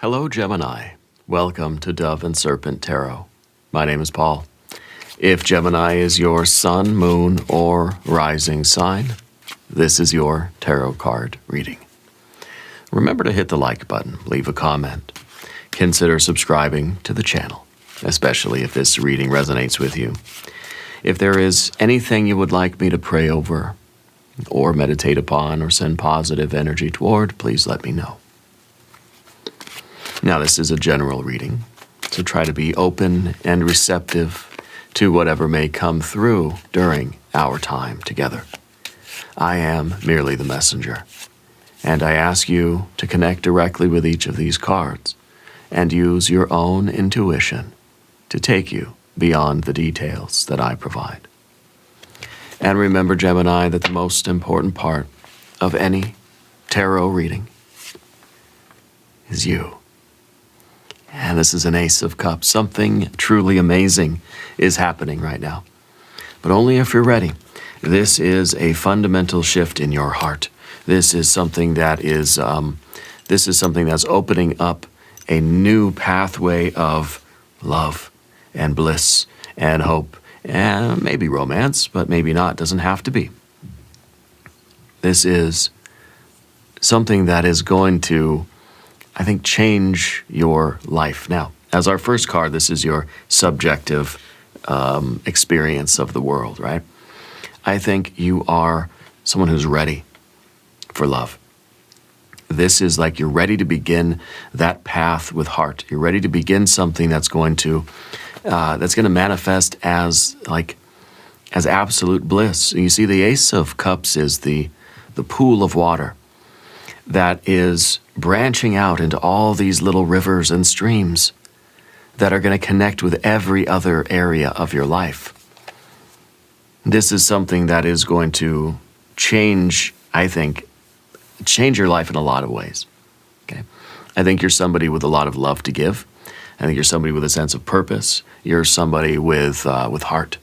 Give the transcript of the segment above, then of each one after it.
Hello, Gemini. Welcome to Dove and Serpent Tarot. My name is Paul. If Gemini is your sun, moon, or rising sign, this is your tarot card reading. Remember to hit the like button, leave a comment. Consider subscribing to the channel, especially if this reading resonates with you. If there is anything you would like me to pray over, or meditate upon, or send positive energy toward, please let me know. Now, this is a general reading, so try to be open and receptive to whatever may come through during our time together. I am merely the messenger, and I ask you to connect directly with each of these cards and use your own intuition to take you beyond the details that I provide. And remember, Gemini, that the most important part of any tarot reading is you. And this is an Ace of Cups. Something truly amazing is happening right now, but only if you're ready. This is a fundamental shift in your heart. This is something that is that's opening up a new pathway of love and bliss and hope and maybe romance, but maybe not. Doesn't have to be. This is something that is going to, I think, change your life. Now, as our first card, this is your subjective experience of the world, right? I think you are someone who's ready for love. This is like you're ready to begin that path with heart. You're ready to begin something that's going to manifest as absolute bliss. And you see, the Ace of Cups is the pool of water that is branching out into all these little rivers and streams that are going to connect with every other area of your life. This is something that is going to change, I think, your life in a lot of ways. Okay, I think you're somebody with a lot of love to give. I think you're somebody with a sense of purpose. You're somebody with heart.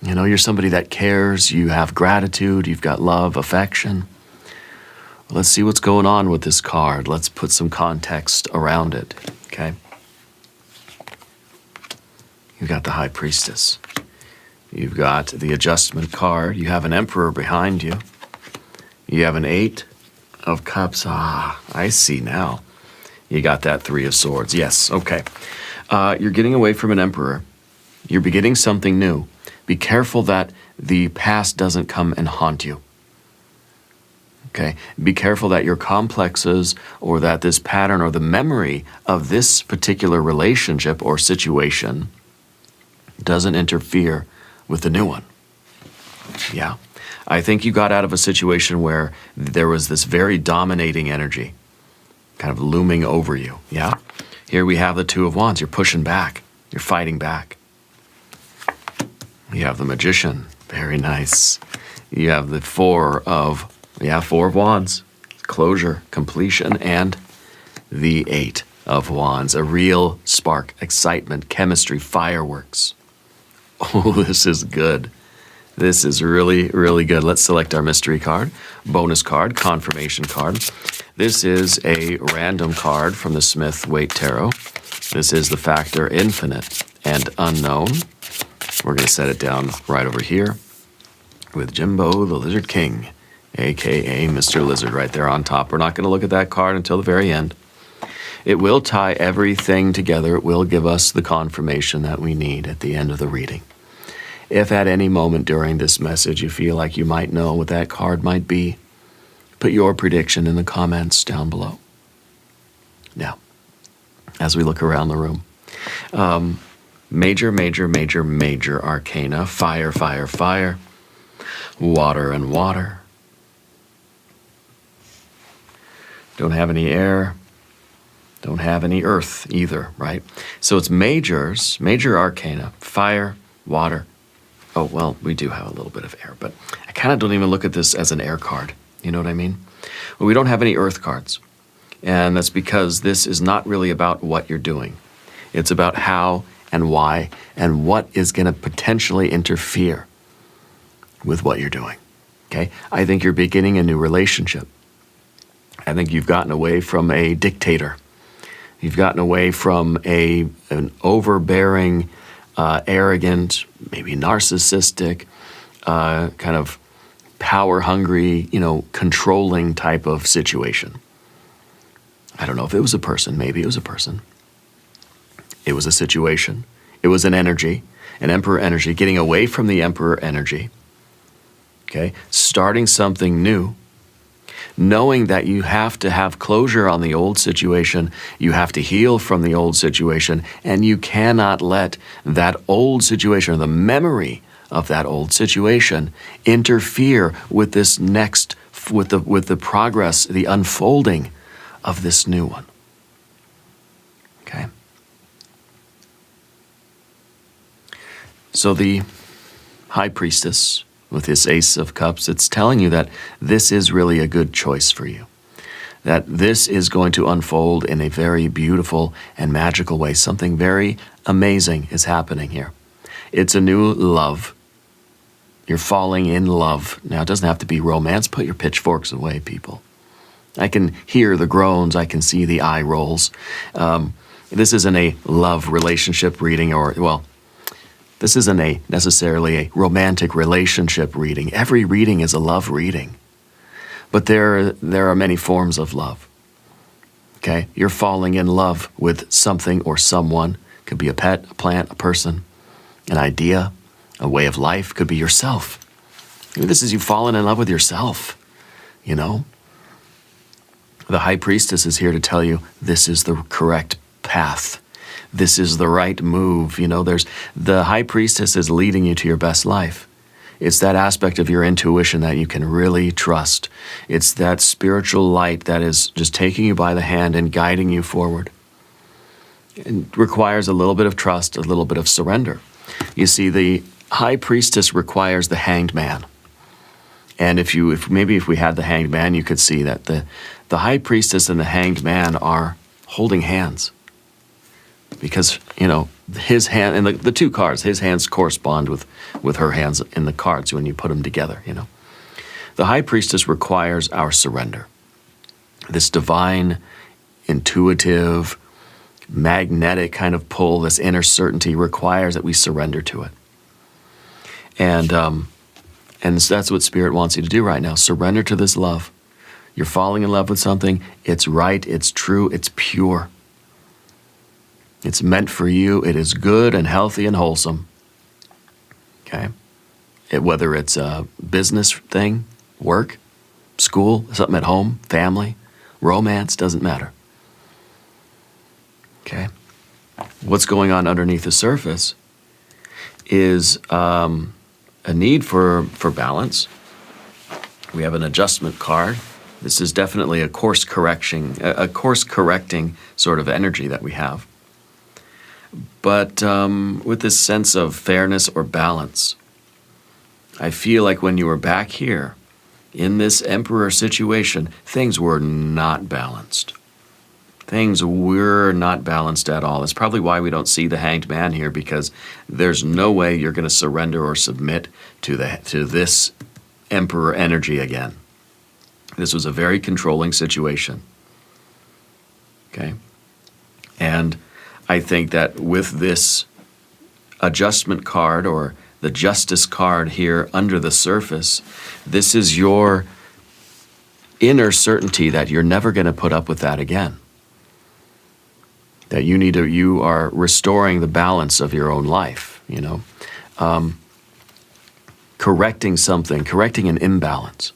You know, you're somebody that cares. You have gratitude. You've got love, affection. Let's see what's going on with this card. Let's put some context around it. Okay. You've got the High Priestess. You've got the Adjustment card. You have an Emperor behind you. You have an Eight of Cups. Ah, I see now. You got that Three of Swords. Yes, okay. You're getting away from an Emperor. You're beginning something new. Be careful that the past doesn't come and haunt you. Okay? Be careful that your complexes or that this pattern or the memory of this particular relationship or situation doesn't interfere with the new one. Yeah. I think you got out of a situation where there was this very dominating energy kind of looming over you. Yeah. Here we have the Two of Wands. You're pushing back. You're fighting back. You have the Magician. Very nice. You have the Four of Wands. Closure, completion, and the Eight of Wands. A real spark, excitement, chemistry, fireworks. Oh, this is good. This is really, really good. Let's select our mystery card, bonus card, confirmation card. This is a random card from the Smith-Waite Tarot. This is the factor infinite and unknown. We're going to set it down right over here with Jimbo, the Lizard King, a.k.a. Mr. Lizard right there on top. We're not going to look at that card until the very end. It will tie everything together. It will give us the confirmation that we need at the end of the reading. If at any moment during this message you feel like you might know what that card might be, put your prediction in the comments down below. Now, as we look around the room, major arcana, fire, fire, fire, water and water. Don't have any air. Don't have any earth either, right? So it's major arcana, fire, water. Oh, well, we do have a little bit of air, but I kind of don't even look at this as an air card. You know what I mean? Well, we don't have any earth cards. And that's because this is not really about what you're doing. It's about how and why and what is going to potentially interfere with what you're doing. Okay? I think you're beginning a new relationship. I think you've gotten away from a dictator. You've gotten away from an overbearing, arrogant, maybe narcissistic, kind of power-hungry, controlling type of situation. I don't know if it was a person. Maybe it was a person. It was a situation. It was an energy, an emperor energy, getting away from the emperor energy. Okay? Starting something new. Knowing that you have to have closure on the old situation, you have to heal from the old situation, and you cannot let that old situation or the memory of that old situation interfere with this next, with the progress, the unfolding of this new one. Okay? So the High Priestess, with this Ace of Cups, it's telling you that this is really a good choice for you. That this is going to unfold in a very beautiful and magical way. Something very amazing is happening here. It's a new love. You're falling in love. Now, it doesn't have to be romance. Put your pitchforks away, people. I can hear the groans. I can see the eye rolls. This isn't a love relationship reading, this isn't necessarily a romantic relationship reading. Every reading is a love reading. But there are many forms of love. Okay? You're falling in love with something or someone. Could be a pet, a plant, a person, an idea, a way of life. Could be yourself. This is you falling in love with yourself. The High Priestess is here to tell you this is the correct path. This is the right move. The High Priestess is leading you to your best life. It's that aspect of your intuition that you can really trust. It's that spiritual light that is just taking you by the hand and guiding you forward. It requires a little bit of trust, a little bit of surrender. You see, the High Priestess requires the Hanged Man. And if we had the Hanged Man, you could see that the High Priestess and the Hanged Man are holding hands. Because, his hand, and the two cards, his hands correspond with her hands in the cards when you put them together, The High Priestess requires our surrender. This divine, intuitive, magnetic kind of pull, this inner certainty requires that we surrender to it. And so that's what Spirit wants you to do right now. Surrender to this love. You're falling in love with something. It's right, it's true, it's pure. It's meant for you. It is good and healthy and wholesome. Okay? Whether it's a business thing, work, school, something at home, family, romance, doesn't matter. Okay? What's going on underneath the surface is a need for balance. We have an adjustment card. This is definitely a course correcting sort of energy that we have. But with this sense of fairness or balance, I feel like when you were back here in this emperor situation, things were not balanced. Things were not balanced at all. It's probably why we don't see the Hanged Man here, because there's no way you're going to surrender or submit to this emperor energy again. This was a very controlling situation. Okay? And I think that with this adjustment card or the justice card here under the surface, this is your inner certainty that you're never going to put up with that again. That you are restoring the balance of your own life, correcting something, correcting an imbalance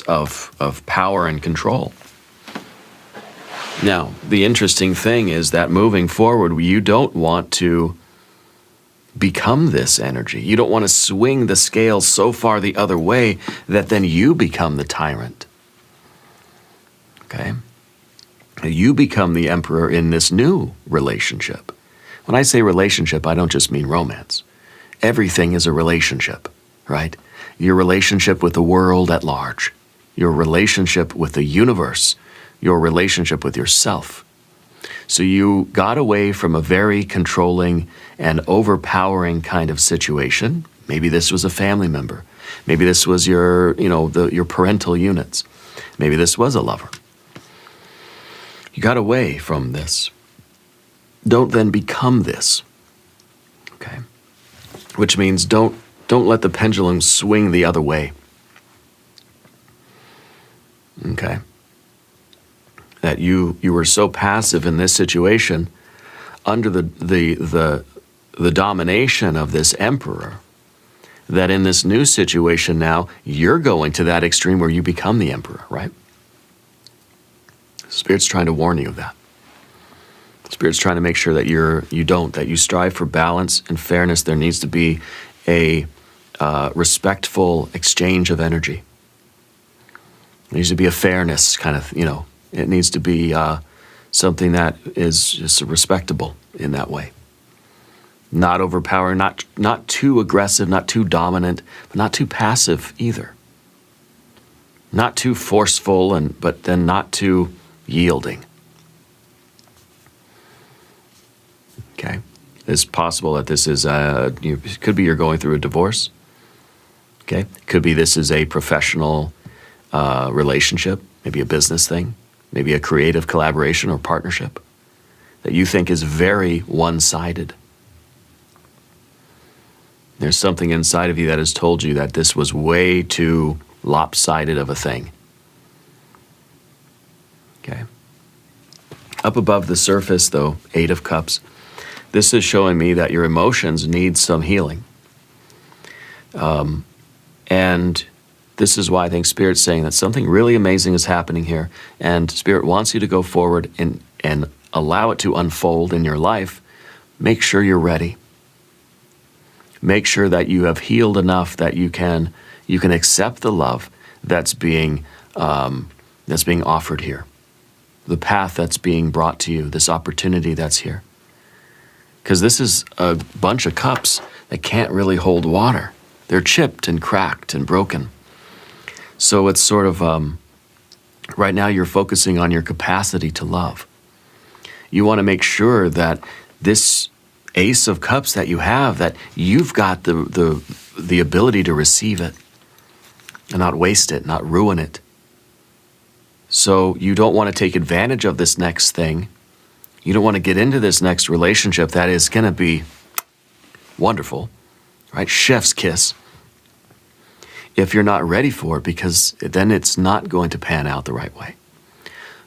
of power and control. Now, the interesting thing is that moving forward, you don't want to become this energy. You don't want to swing the scale so far the other way that then you become the tyrant. Okay? You become the emperor in this new relationship. When I say relationship, I don't just mean romance. Everything is a relationship, right? Your relationship with the world at large, your relationship with the universe, your relationship with yourself. So you got away from a very controlling and overpowering kind of situation. Maybe this was a family member. Maybe this was your parental units. Maybe this was a lover. You got away from this. Don't then become this. Okay? Which means don't let the pendulum swing the other way. Okay? That you were so passive in this situation under the domination of this emperor, that in this new situation now, you're going to that extreme where you become the emperor, right? Spirit's trying to warn you of that. Spirit's trying to make sure that that you strive for balance and fairness. There needs to be a respectful exchange of energy. There needs to be a fairness kind of, it needs to be something that is just respectable in that way. Not overpowering, not too aggressive, not too dominant, but not too passive either. Not too forceful, but then not too yielding. Okay? It's possible that this is, it could be you're going through a divorce. Okay? It could be this is a professional relationship, maybe a business thing, maybe a creative collaboration or partnership that you think is very one-sided. There's something inside of you that has told you that this was way too lopsided of a thing. Okay. Up above the surface, though, 8 of Cups, this is showing me that your emotions need some healing. And this is why I think Spirit's saying that something really amazing is happening here, and Spirit wants you to go forward and allow it to unfold in your life. Make sure you're ready. Make sure that you have healed enough that you can accept the love that's being offered here, the path that's being brought to you, this opportunity that's here. Because this is a bunch of cups that can't really hold water. They're chipped and cracked and broken. So it's sort of, right now you're focusing on your capacity to love. You want to make sure that this Ace of Cups that you have, that you've got the ability to receive it and not waste it, not ruin it. So you don't want to take advantage of this next thing. You don't want to get into this next relationship that is going to be wonderful, right? Chef's kiss. If you're not ready for it, because then it's not going to pan out the right way.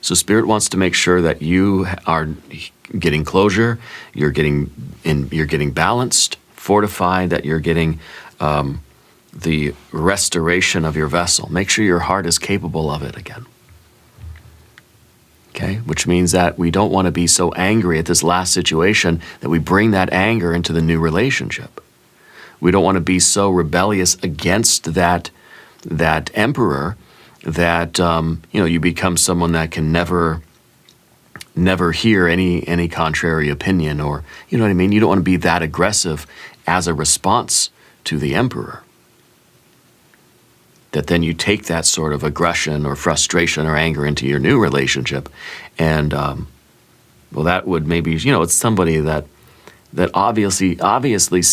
So Spirit wants to make sure that you are getting closure, you're getting balanced, fortified, that you're getting the restoration of your vessel. Make sure your heart is capable of it again. Okay? Which means that we don't want to be so angry at this last situation that we bring that anger into the new relationship. We don't want to be so rebellious against that emperor that you become someone that can never hear any contrary opinion, or you know what I mean. You don't want to be that aggressive as a response to the emperor. That then you take that sort of aggression or frustration or anger into your new relationship, and that would maybe it's somebody that obviously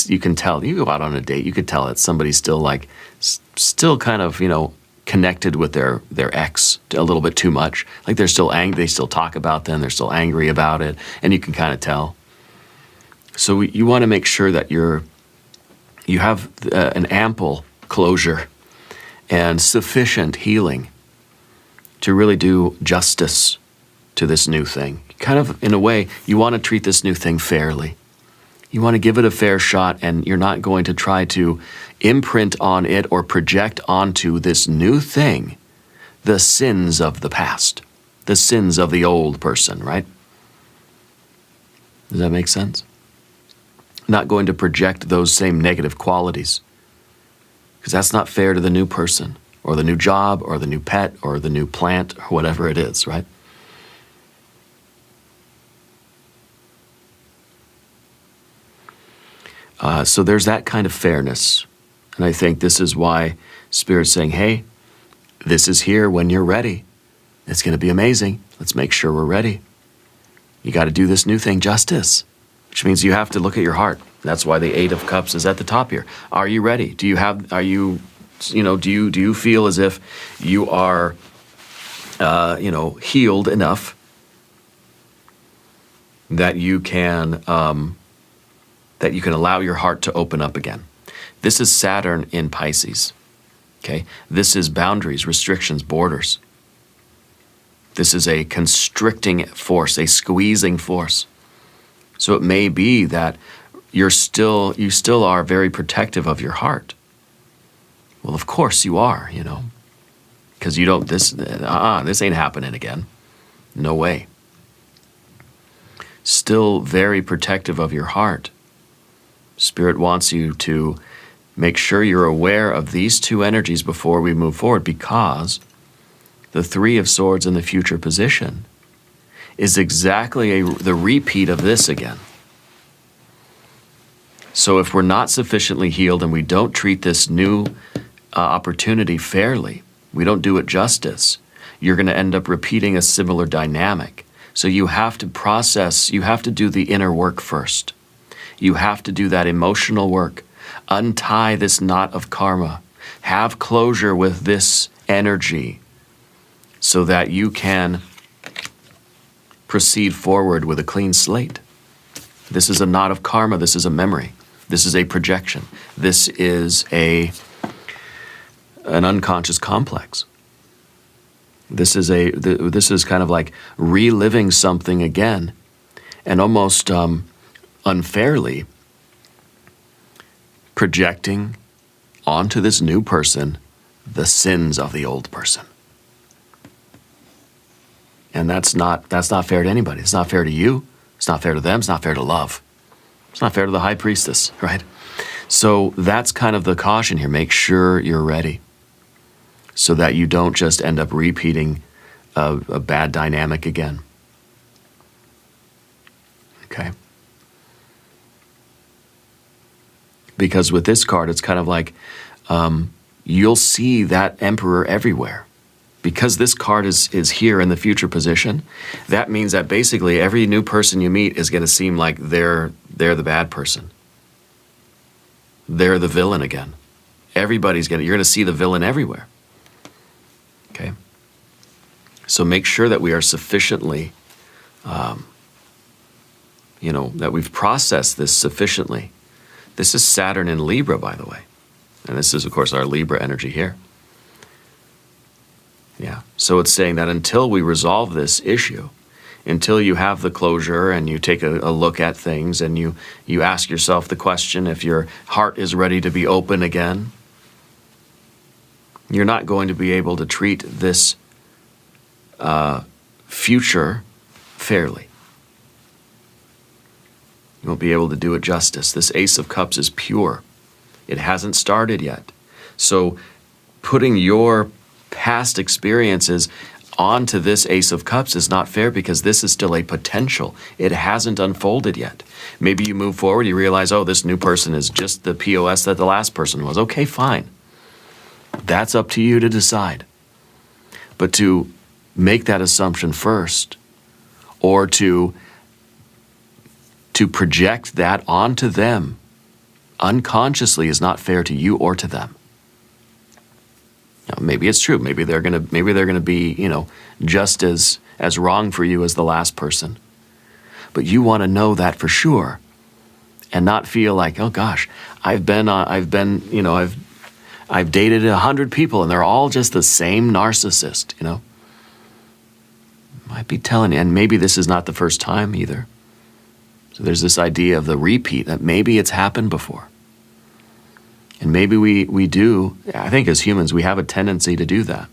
you can tell. You go out on a date, you could tell that somebody's still kind of connected with their ex a little bit too much. Like they're still angry, they still talk about them, they're still angry about it, and you can kind of tell. So you want to make sure that you have an ample closure and sufficient healing to really do justice to this new thing. Kind of, in a way, you want to treat this new thing fairly. You want to give it a fair shot, and you're not going to try to imprint on it or project onto this new thing the sins of the past, the sins of the old person, right? Does that make sense? Not going to project those same negative qualities, because that's not fair to the new person or the new job or the new pet or the new plant or whatever it is, right? So there's that kind of fairness. And I think this is why Spirit's saying, hey, this is here when you're ready. It's going to be amazing. Let's make sure we're ready. You got to do this new thing justice, which means you have to look at your heart. That's why the 8 of Cups is at the top here. Are you ready? Do you feel as if you are, healed enough that you can allow your heart to open up again. This is Saturn in Pisces. Okay? This is boundaries, restrictions, borders. This is a constricting force, a squeezing force. So it may be that you still are very protective of your heart. Well, of course you are, because you don't, this ain't happening again. No way. Still very protective of your heart. Spirit wants you to make sure you're aware of these two energies before we move forward, because the Three of Swords in the future position is exactly the repeat of this again. So if we're not sufficiently healed and we don't treat this new opportunity fairly, we don't do it justice, you're going to end up repeating a similar dynamic. So you have to process, you have to do the inner work first. You have to do that emotional work. Untie this knot of karma. Have closure with this energy so that you can proceed forward with a clean slate. This is a knot of karma. This is a memory. This is a projection. This is an unconscious complex. This is kind of like reliving something again, and almost unfairly projecting onto this new person the sins of the old person. And that's not fair to anybody. It's not fair to you. It's not fair to them. It's not fair to love. It's not fair to the high priestess, right? So that's kind of the caution here. Make sure you're ready so that you don't just end up repeating a bad dynamic again. Okay? Because with this card, it's kind of like you'll see that emperor everywhere. Because this card is here in the future position, that means that basically every new person you meet is going to seem like they're the bad person. They're the villain again. You're going to see the villain everywhere. Okay? So make sure that we are sufficiently, that we've processed this sufficiently. This is Saturn in Libra, by the way. And this is, of course, our Libra energy here. Yeah. So it's saying that until we resolve this issue, until you have the closure and you take a look at things and you ask yourself the question if your heart is ready to be open again, you're not going to be able to treat this future fairly. You won't be able to do it justice. This Ace of Cups is pure. It hasn't started yet. So putting your past experiences onto this Ace of Cups is not fair, because this is still a potential. It hasn't unfolded yet. Maybe you move forward, you realize, oh, this new person is just the POS that the last person was. Okay, fine. That's up to you to decide. But to make that assumption first, or to project that onto them unconsciously, is not fair to you or to them. Now, maybe it's true. Maybe they're gonna be, just as wrong for you as the last person. But you want to know that for sure, and not feel like, oh gosh, I've dated 100 people and they're all just the same narcissist. Might be telling you, and maybe this is not the first time either. So there's this idea of the repeat, that maybe it's happened before. And maybe we do, I think as humans, we have a tendency to do that.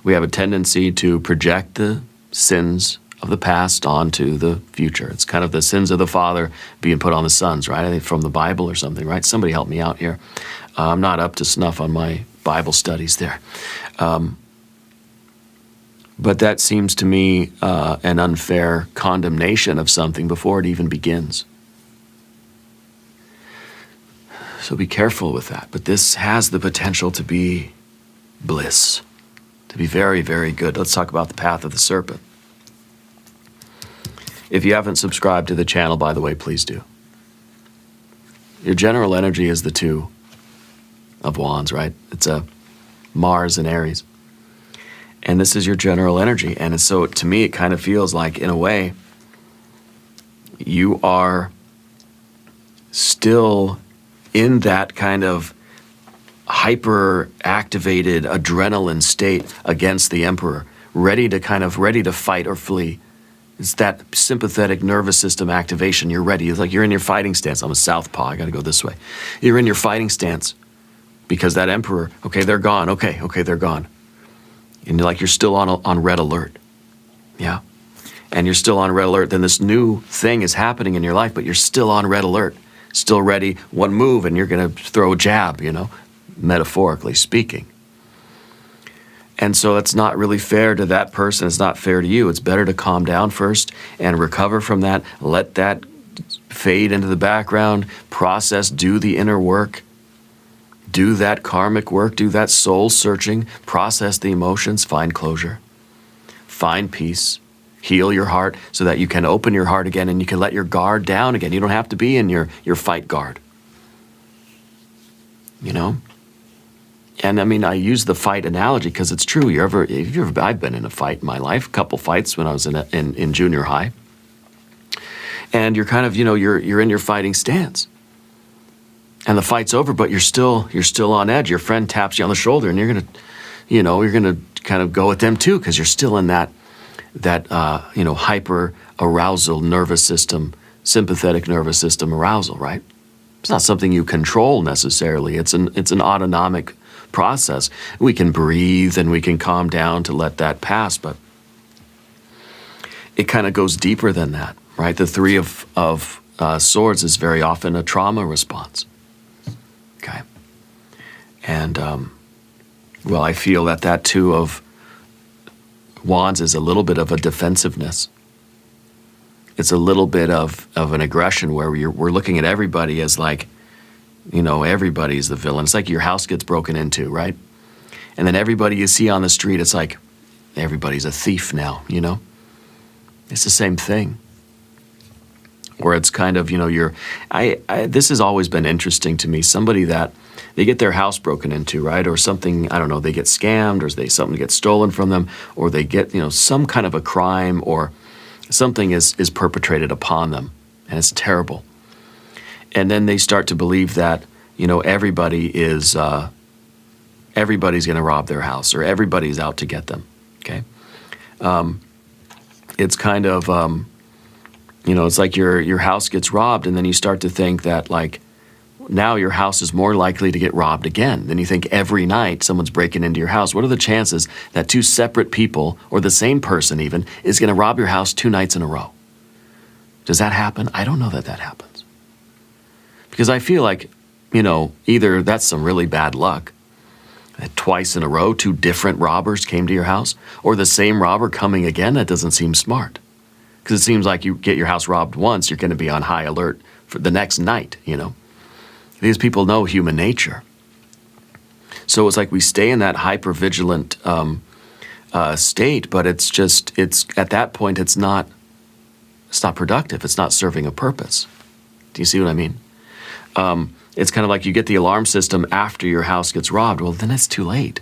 We have a tendency to project the sins of the past onto the future. It's kind of the sins of the father being put on the sons, right? I think from the Bible or something, right? Somebody help me out here. I'm not up to snuff on my Bible studies there. But that seems to me an unfair condemnation of something before it even begins. So be careful with that. But this has the potential to be bliss, to be very, very good. Let's talk about the path of the serpent. If you haven't subscribed to the channel, by the way, please do. Your general energy is the Two of Wands, right? It's a Mars and Aries. And this is your general energy. And so to me, it kind of feels like, in a way, you are still in that kind of hyper-activated adrenaline state against the Emperor, ready to fight or flee. It's that sympathetic nervous system activation. You're ready. It's like you're in your fighting stance. I'm a southpaw. I got to go this way. You're in your fighting stance because that Emperor, okay, they're gone. Okay, they're gone. And you're still on red alert. Yeah. And you're still on red alert. Then this new thing is happening in your life, but you're still on red alert. Still ready. One move and you're going to throw a jab, metaphorically speaking. And so it's not really fair to that person. It's not fair to you. It's better to calm down first and recover from that. Let that fade into the background. Process, do the inner work. Do that karmic work. Do that soul searching. Process the emotions. Find closure. Find peace. Heal your heart so that you can open your heart again and you can let your guard down again. You don't have to be in your fight guard. And I mean, I use the fight analogy because it's true. I've been in a fight in my life, a couple fights when I was in junior high. And you're kind of, you're in your fighting stance. And the fight's over, but you're still on edge. Your friend taps you on the shoulder and you're gonna kind of go at them too because you're still in that hyper arousal nervous system, sympathetic nervous system arousal, right? It's not something you control necessarily. It's an autonomic process. We can breathe and we can calm down to let that pass, but it kind of goes deeper than that, right? The Three of Swords is very often a trauma response. Okay, and I feel that Two of Wands is a little bit of a defensiveness. It's a little bit of an aggression where we're looking at everybody as like, everybody's the villain. It's like your house gets broken into, right? And then everybody you see on the street, it's like everybody's a thief now, It's the same thing. Where it's kind of, this has always been interesting to me. Somebody that they get their house broken into, right? Or something, I don't know, they get scammed or something gets stolen from them or they get, some kind of a crime or something is perpetrated upon them and it's terrible. And then they start to believe that, everybody's going to rob their house or everybody's out to get them, okay? It's kind of, it's like your house gets robbed and then you start to think that like, now your house is more likely to get robbed again. Then you think every night someone's breaking into your house. What are the chances that two separate people or the same person even is going to rob your house 2 nights in a row? Does that happen? I don't know that happens. Because I feel like, either that's some really bad luck, that twice in a row 2 different robbers came to your house, or the same robber coming again. That doesn't seem smart. Because it seems like you get your house robbed once, you're going to be on high alert for the next night, These people know human nature. So it's like we stay in that hyper-vigilant state, but it's at that point, it's not productive. It's not serving a purpose. Do you see what I mean? It's kind of like you get the alarm system after your house gets robbed. Well, then it's too late.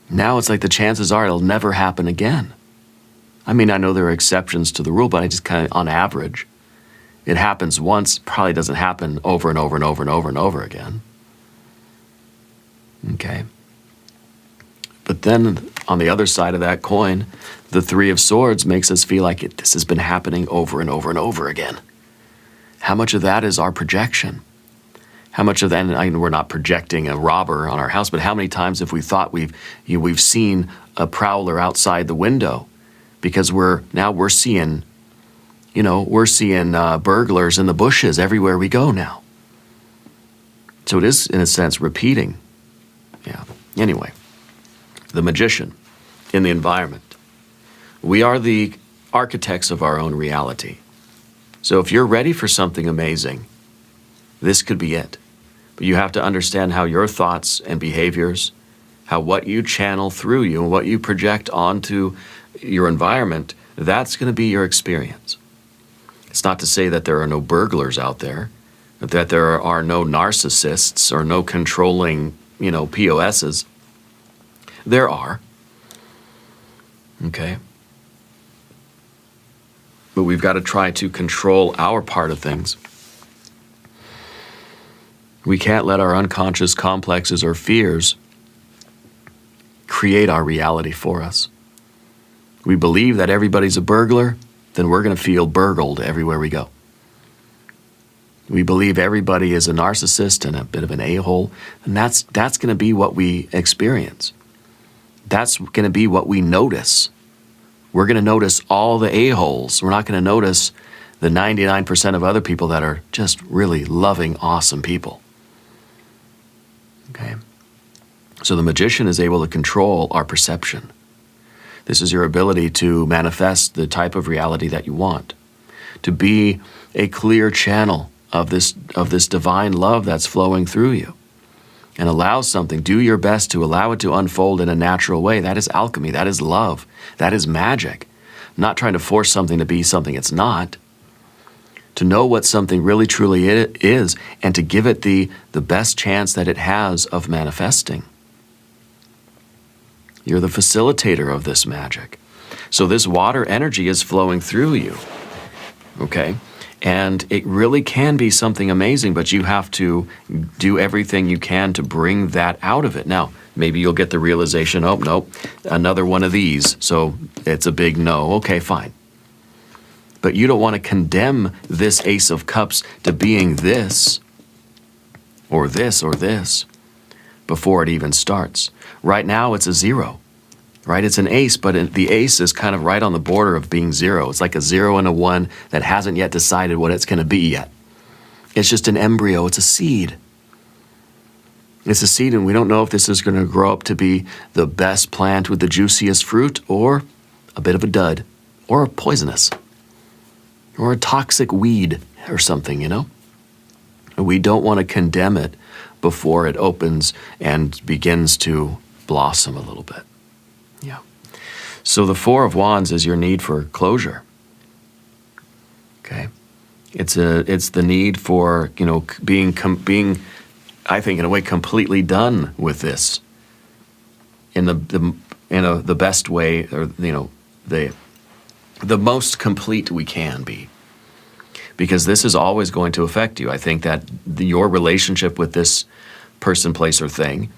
Now it's like the chances are it'll never happen again. I mean, I know there are exceptions to the rule, but I just kind of, on average, it happens once, probably doesn't happen over and over and over and over and over again. Okay. But then on the other side of that coin, the Three of Swords makes us feel like this has been happening over and over and over again. How much of that is our projection? How much of that, and we're not projecting a robber on our house, but how many times have we thought we've seen a prowler outside the window? Because we're seeing burglars in the bushes everywhere we go now. So it is, in a sense, repeating. Yeah. Anyway, the magician in the environment. We are the architects of our own reality. So if you're ready for something amazing, this could be it. But you have to understand how your thoughts and behaviors, how what you channel through you and what you project onto your environment, that's going to be your experience. It's not to say that there are no burglars out there, that there are no narcissists or no controlling, POSs. There are. Okay? But we've got to try to control our part of things. We can't let our unconscious complexes or fears create our reality for us. We believe that everybody's a burglar, then we're going to feel burgled everywhere we go. We believe everybody is a narcissist and a bit of an a-hole, and that's going to be what we experience. That's going to be what we notice. We're going to notice all the a-holes. We're not going to notice the 99% of other people that are just really loving, awesome people. Okay? So the magician is able to control our perception. This is your ability to manifest the type of reality that you want, to be a clear channel of this divine love that's flowing through you, and allow something. Do your best to allow it to unfold in a natural way. That is alchemy. That is love. That is magic. Not trying to force something to be something it's not. To know what something really truly is, and to give it the best chance that it has of manifesting. You're the facilitator of this magic. So this water energy is flowing through you. Okay? And it really can be something amazing, but you have to do everything you can to bring that out of it. Now, maybe you'll get the realization, oh, no, another one of these, so it's a big no. Okay, fine. But you don't want to condemn this Ace of Cups to being this, or this, or this, before it even starts. Right now, it's a 0. Right? It's an ace, but the ace is kind of right on the border of being 0. It's like a 0 and a 1 that hasn't yet decided what it's going to be yet. It's just an embryo. It's a seed. It's a seed, and we don't know if this is going to grow up to be the best plant with the juiciest fruit, or a bit of a dud, or poisonous, or a toxic weed or something, you know? And we don't want to condemn it before it opens and begins to blossom a little bit. Yeah. So the Four of Wands is your need for closure. Okay. It's the need for, you know, being I think in a way completely done with this. In the best way, or you know, the most complete we can be. Because this is always going to affect you. I think that your relationship with this person, place, or thing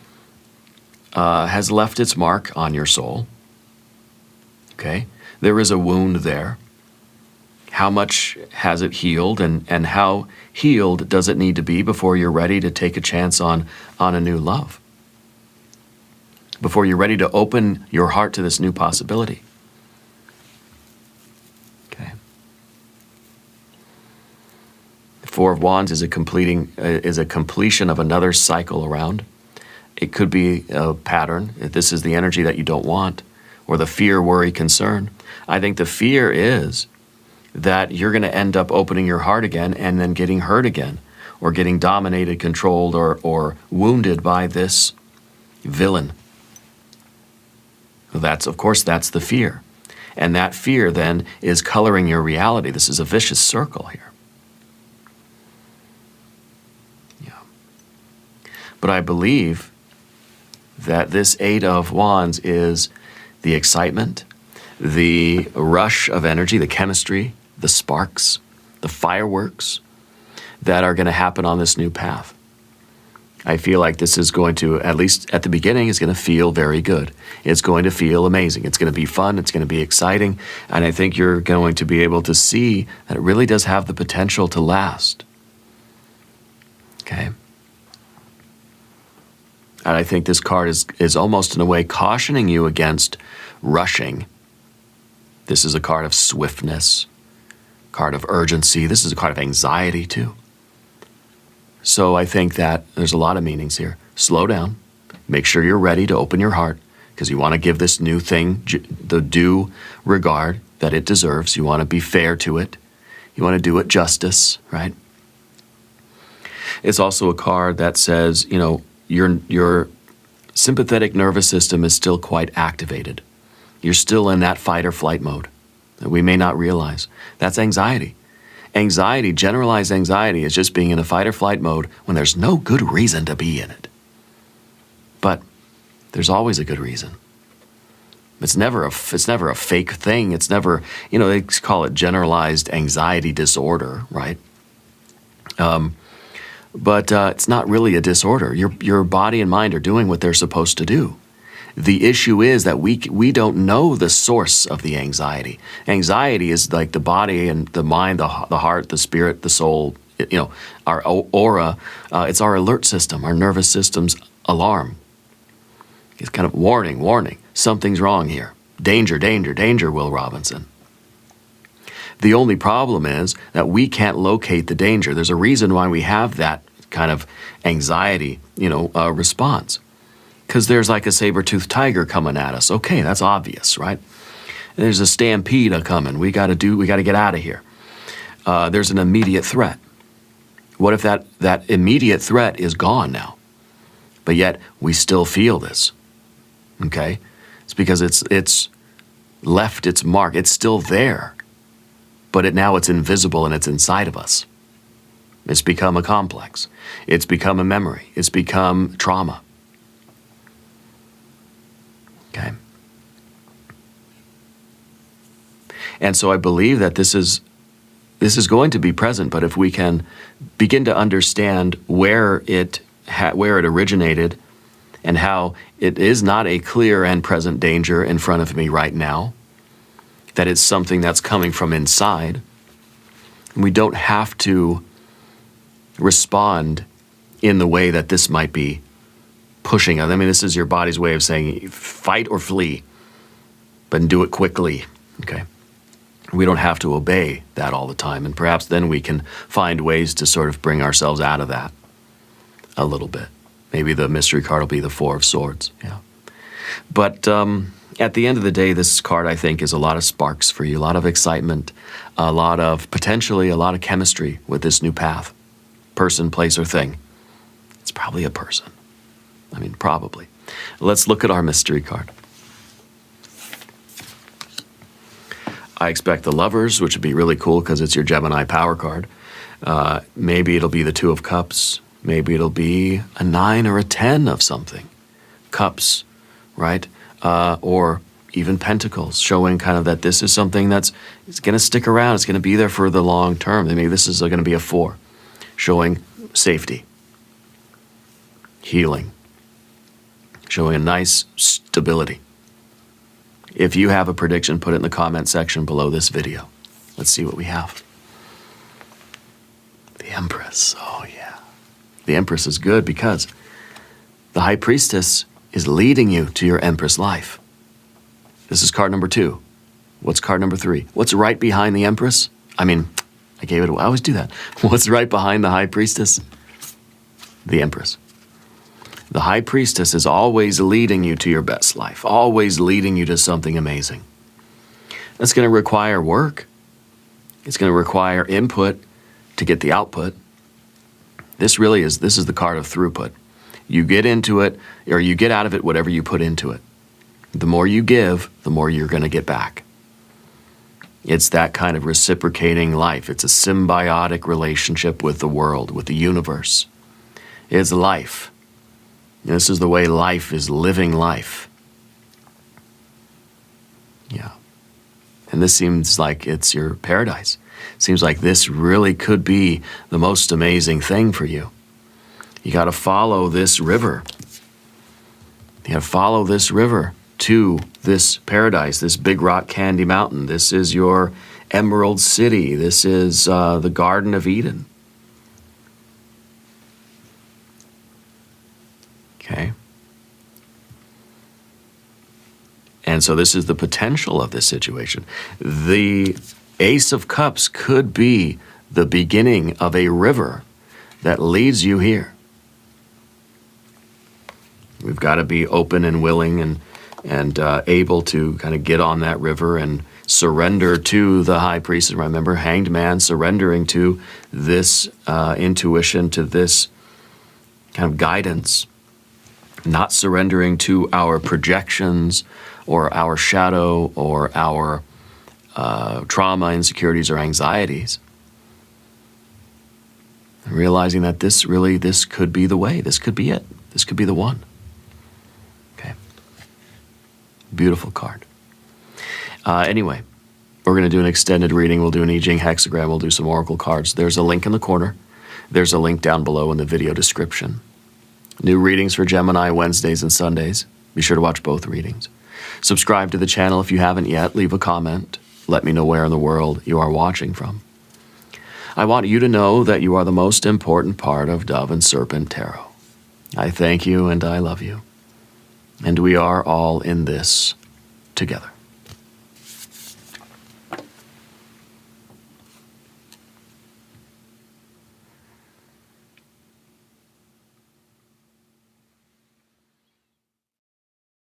has left its mark on your soul. Okay? There is a wound there. How much has it healed, and how healed does it need to be before you're ready to take a chance on a new love? Before you're ready to open your heart to this new possibility. Okay? The Four of Wands is a completion of another cycle around. It could be a pattern, if this is the energy that you don't want, or the fear, worry, concern. I think the fear is that you're going to end up opening your heart again and then getting hurt again, or getting dominated, controlled, or wounded by this villain. Of course, that's the fear. And that fear then is coloring your reality. This is a vicious circle here. Yeah. But I believe that this Eight of Wands is the excitement, the rush of energy, the chemistry, the sparks, the fireworks that are going to happen on this new path. I feel like this is going to, at least at the beginning, is going to feel very good. It's going to feel amazing. It's going to be fun. It's going to be exciting. And I think you're going to be able to see that it really does have the potential to last. Okay? And I think this card is almost in a way cautioning you against rushing. This is a card of swiftness, card of urgency. This is a card of anxiety too. So I think that there's a lot of meanings here. Slow down. Make sure you're ready to open your heart, because you want to give this new thing the due regard that it deserves. You want to be fair to it. You want to do it justice, right? It's also a card that says, you know, your sympathetic nervous system is still quite activated. You're still in that fight or flight mode that we may not realize. That's anxiety. Anxiety, generalized anxiety, is just being in a fight or flight mode when there's no good reason to be in it. But there's always a good reason. It's never a fake thing. It's never, you know, they call it generalized anxiety disorder, right? But it's not really a disorder. Your body and mind are doing what they're supposed to do. The issue is that we don't know the source of the anxiety. Anxiety is like the body and the mind, the heart, the spirit, the soul, you know, our aura. It's our alert system, our nervous system's alarm. It's kind of warning, warning. Something's wrong here. Danger, danger, danger, Will Robinson. The only problem is that we can't locate the danger. There's a reason why we have that kind of anxiety, you know, response. Because there's like a saber-toothed tiger coming at us. Okay, that's obvious, right? There's a stampede coming. We got to get out of here. There's an immediate threat. What if that immediate threat is gone now? But yet we still feel this. Okay? It's because it's left its mark. It's still there. But now it's invisible and it's inside of us. It's become a complex. It's become a memory. It's become trauma. Okay? And so I believe that this is going to be present, but if we can begin to understand where it originated and how it is not a clear and present danger in front of me right now, that it's something that's coming from inside, we don't have to respond in the way that this might be pushing us. I mean, this is your body's way of saying fight or flee, but do it quickly, okay? We don't have to obey that all the time, and perhaps then we can find ways to sort of bring ourselves out of that a little bit. Maybe the mystery card will be the Four of Swords, yeah. But at the end of the day, this card, I think, is a lot of sparks for you, a lot of excitement, potentially a lot of chemistry with this new path. Person, place, or thing. It's probably a person. I mean, probably. Let's look at our mystery card. I expect the Lovers, which would be really cool because it's your Gemini power card. Maybe it'll be the Two of Cups. Maybe it'll be a 9 or a 10 of something. Cups, right? Or even Pentacles, showing kind of that this is something it's going to stick around. It's going to be there for the long term. Maybe this is going to be a 4, showing safety, healing, showing a nice stability. If you have a prediction, put it in the comment section below this video. Let's see what we have. The Empress. Oh, yeah. The Empress is good because the High Priestess is leading you to your Empress life. This is card number 2. What's card number 3? What's right behind the Empress? I mean, I gave it away. I always do that. What's right behind the High Priestess? The Empress. The High Priestess is always leading you to your best life, always leading you to something amazing. That's going to require work. It's going to require input to get the output. This is the card of throughput. You get into it, or you get out of it whatever you put into it. The more you give, the more you're going to get back. It's that kind of reciprocating life. It's a symbiotic relationship with the world, with the universe. It's life. This is the way life is living life. Yeah. And this seems like it's your paradise. Seems like this really could be the most amazing thing for you. You got to follow this river. You got to follow this river to this paradise, this Big Rock Candy Mountain. This is your Emerald City. This is the Garden of Eden. Okay. And so this is the potential of this situation. The Ace of Cups could be the beginning of a river that leads you here. We've got to be open and willing and able to kind of get on that river and surrender to the High Priest. Remember, Hanged Man, surrendering to this intuition, to this kind of guidance, not surrendering to our projections or our shadow or our trauma, insecurities, or anxieties. And realizing that this could be the way. This could be it. This could be the one. Okay. Beautiful card. Anyway, we're going to do an extended reading. We'll do an I Ching hexagram. We'll do some oracle cards. There's a link in the corner. There's a link down below in the video description. New readings for Gemini Wednesdays and Sundays. Be sure to watch both readings. Subscribe to the channel if you haven't yet. Leave a comment. Let me know where in the world you are watching from. I want you to know that you are the most important part of Dove and Serpent Tarot. I thank you and I love you. And we are all in this together.